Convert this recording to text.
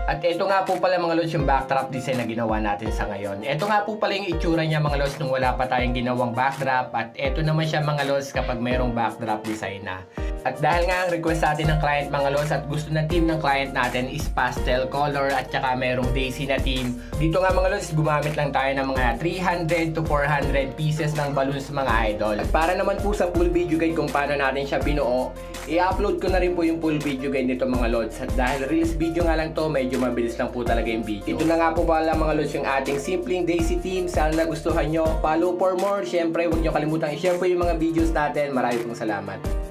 At ito nga po pala mga lods yung backdrop design na ginawa natin sa ngayon. Ito nga po pala yung itsura niya mga lods nung wala pa tayong ginawang backdrop. At ito naman siya mga lods kapag mayroong backdrop design na. At dahil nga ang request natin ng client mga lods at gusto ng team ng client natin is pastel color at saka mayroong daisy na team. Dito nga mga lods gumamit lang tayo ng mga 300 to 400 pieces ng balloons mga idol. At para naman po sa full video guide kung paano natin siya binuo, i-upload ko na rin po yung full video guide nito mga lods. At dahil release video nga lang to, medyo mabilis lang po talaga yung video. Ito na nga po pala mga lods yung ating simpleng daisy team. Sana nagustuhan nyo. Follow for more. Syempre huwag nyo kalimutang i-share po yung mga videos natin. Maraming pong salamat.